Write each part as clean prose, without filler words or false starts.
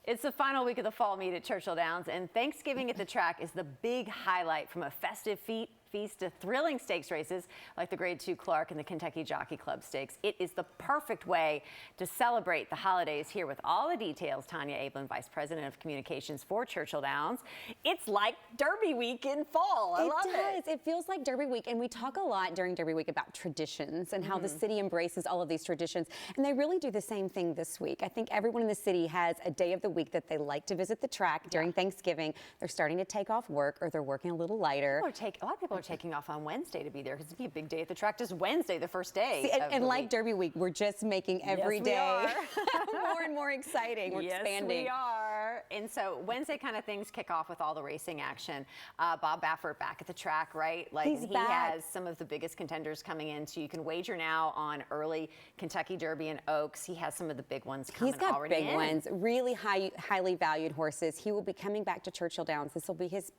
It's the final week of the fall meet at Churchill Downs, and Thanksgiving at the track is the big highlight, from a festive feast to thrilling stakes races like the Grade 2 Clark and the Kentucky Jockey Club Stakes. It is the perfect way to celebrate the holidays. Here with all the details, Tanya Ablin, Vice President of Communications for Churchill Downs. It's like Derby Week in fall. I love it. It does. It feels like Derby Week, and we talk a lot during Derby Week about traditions and how the city embraces all of these traditions, and they really do the same thing this week. I think everyone in the city has a day of the week that they like to visit the track during Thanksgiving. They're starting to take off work, or they're working a little lighter. A lot of people are taking off on Wednesday to be there, because it'd be a big day at the track. Just Wednesday, the first day. See, and like week. Derby Week, we're just making every day more and more exciting. We're expanding. Yes, we are. And so Wednesday kind of things kick off with all the racing action. Bob Baffert back at the track, right? Like he has some of the biggest contenders coming in, so you can wager now on early Kentucky Derby and Oaks. He has some of the big ones coming already in. He's got big ones, really highly valued horses. He will be coming back to Churchill Downs. This will be his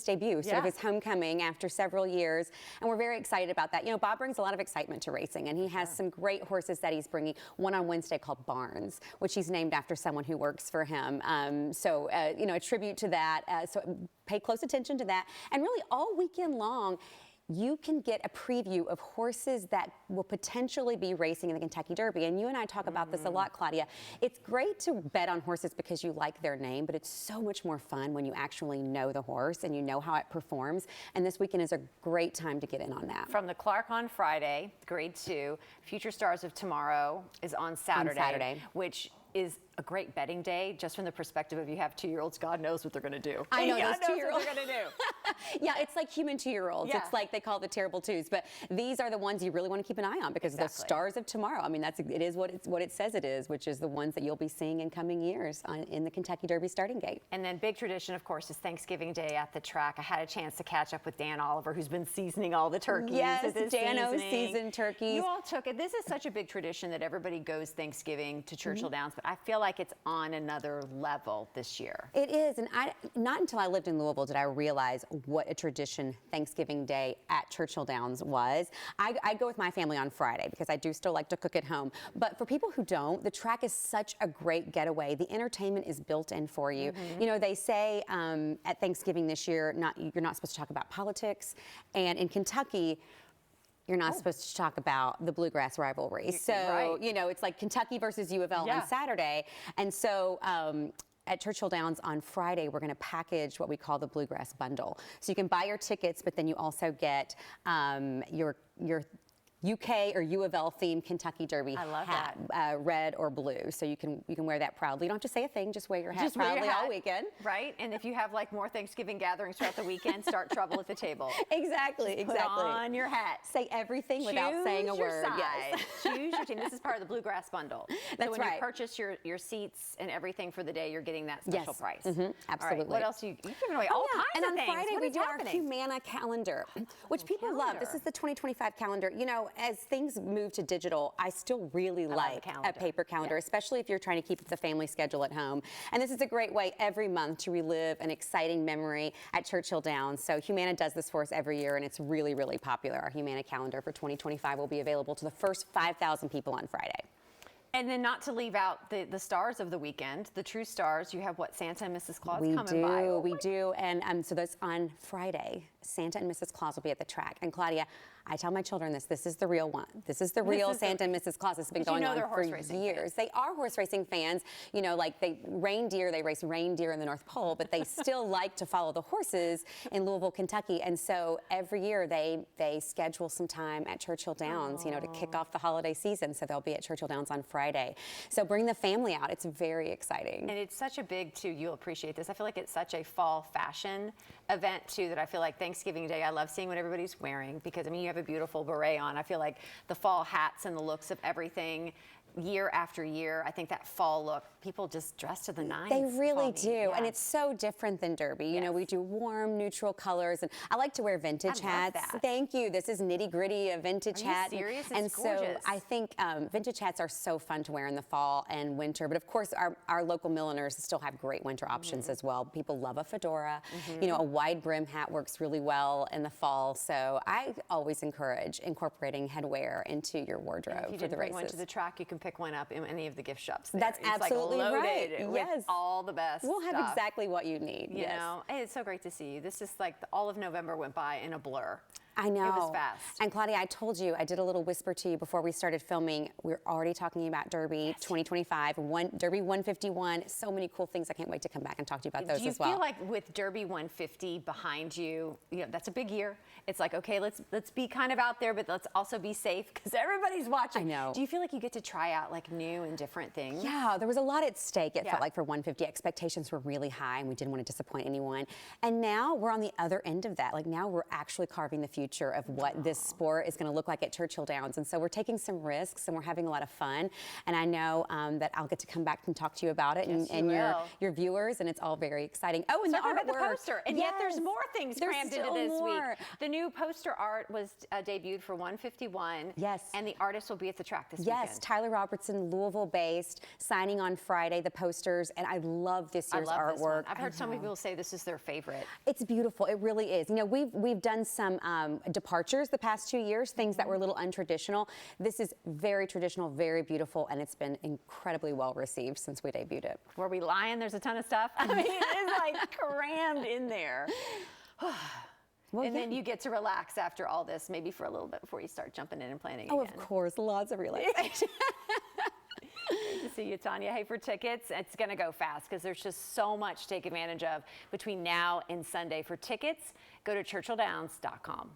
debut, sort of his homecoming after several years. And we're very excited about that. You know, Bob brings a lot of excitement to racing, and he has some great horses that he's bringing. One on Wednesday called Barnes, which he's named after someone who works for him. You know, a tribute to that. So pay close attention to that. And really all weekend long, you can get a preview of horses that will potentially be racing in the Kentucky Derby. And you and I talk about this a lot, Claudia. It's great to bet on horses because you like their name, but it's so much more fun when you actually know the horse and you know how it performs. And this weekend is a great time to get in on that. From the Clark on Friday, Grade 2, Future Stars of Tomorrow is on Saturday. Which is a great betting day, just from the perspective of you have 2-year-olds. God knows what they're going to do. I know those 2-year-olds. What they're going to do. Yeah, it's like human 2-year-olds. It's like they call it the terrible twos. But these are the ones you really want to keep an eye on, because the stars of tomorrow. I mean, it is what it says it is, which is the ones that you'll be seeing in coming years in the Kentucky Derby starting gate. And then big tradition, of course, is Thanksgiving Day at the track. I had a chance to catch up with Dan Oliver, who's been seasoning all the turkeys. Yes, Dano seasoned turkeys. You all took it. This is such a big tradition that everybody goes Thanksgiving to Churchill Downs, but I feel like it's on another level this year. It is, and not until I lived in Louisville did I realize what a tradition Thanksgiving Day at Churchill Downs was. I go with my family on Friday because I do still like to cook at home. But for people who don't, the track is such a great getaway. The entertainment is built in for you. You know, they say at Thanksgiving this year, you're not supposed to talk about politics, and in Kentucky, you're not supposed to talk about the bluegrass rivalry. So, you know, it's like Kentucky versus U of L on Saturday. And so at Churchill Downs on Friday, we're going to package what we call the Bluegrass Bundle. So you can buy your tickets, but then you also get your UK or U of L themed Kentucky Derby hat, red or blue. So you can wear that proudly. You don't have to say a thing, just wear your hat proudly all weekend. Right, and if you have like more Thanksgiving gatherings throughout the weekend, start trouble at the table. Exactly. Put on your hat. Say everything without saying a word. Yes. Choose your team. This is part of the Bluegrass Bundle. That's so when you purchase your seats and everything for the day, you're getting that special price. Absolutely. All right, what else? You've given away all kinds and of on things. Friday, we do our Humana calendar, which people love. This is the 2025 calendar. You know, as things move to digital, I still really like a paper calendar, especially if you're trying to keep the family schedule at home. And this is a great way every month to relive an exciting memory at Churchill Downs. So Humana does this for us every year, and it's really, really popular. Our Humana calendar for 2025 will be available to the first 5,000 people on Friday. And then not to leave out the stars of the weekend, the true stars. You have Santa and Mrs. Claus coming by. We do. And so that's on Friday. Santa and Mrs. Claus will be at the track. And Claudia, I tell my children this is the real one. This is the real Santa and Mrs. Claus. It's been going on for years. They are horse racing fans. You know, like they race reindeer in the North Pole, but they still like to follow the horses in Louisville, Kentucky. And so every year they schedule some time at Churchill Downs, you know, to kick off the holiday season. So they'll be at Churchill Downs on Friday. So bring the family out. It's very exciting. And it's such a big, too, you'll appreciate this. I feel like it's such a fall fashion event, too, that I feel like Thanksgiving Day, I love seeing what everybody's wearing, because, I mean, you have a beautiful beret on. I feel like the fall hats and the looks of everything year after year, I think that fall look, people just dress to the nines. They really do, and it's so different than Derby. You know, we do warm, neutral colors, and I like to wear vintage hats. Love that. Thank you. This is nitty gritty, a vintage hat. Are you serious? And it's gorgeous. So I think vintage hats are so fun to wear in the fall and winter. But of course, our local milliners still have great winter options as well. People love a fedora. You know, a wide brim hat works really well in the fall. So I always encourage incorporating headwear into your wardrobe for the races. If you didn't bring one to the track, you can pick pick one up in any of the gift shops there. That's It's absolutely like right. loaded with Yes. all the best We'll have stuff. exactly what you need. You know, hey, it's so great to see you. This is like all of November went by in a blur. I know. It was fast. And Claudia, I told you, I did a little whisper to you before we started filming. We're already talking about Derby 2025, Derby 151. So many cool things. I can't wait to come back and talk to you about those Do you as well. feel like with Derby 150 behind you, that's a big year. It's like, okay, let's be kind of out there, but let's also be safe because everybody's watching. I know. Do you feel like you get to try out like new and different things? Yeah, there was a lot at stake, it Yeah. felt like, for 150. Expectations were really high, and we didn't want to disappoint anyone. And now we're on the other end of that. Like, now we're actually carving the future of what this sport is going to look like at Churchill Downs. And so we're taking some risks, and we're having a lot of fun. And I know that I'll get to come back and talk to you about it Yes, and you your will. viewers, and it's all very exciting. Oh, and So the about the artwork. poster, and yet there's Yes. more things There's crammed into still this more. week. The new poster art was debuted for 151. Yes. And the artist will be at the track this Yes, weekend. Tyler Robertson, Louisville-based, signing on Friday, the posters, and I love this I year's love this one. artwork. I've heard so many I know. people say this is their favorite. It's beautiful. It really is. You know, we've done some departures the past 2 years, things that were a little untraditional. This is very traditional, very beautiful, and it's been incredibly well received since we debuted it. Were we lying? There's a ton of stuff. I mean, it's like crammed in there. Well, And yeah. then you get to relax after all this, maybe for a little bit before you start jumping in and planning Oh, again. of course, lots of relaxation. Great to see you, Tanya. Hey, for tickets, it's going to go fast because there's just so much to take advantage of between now and Sunday. For tickets, go to churchilldowns.com.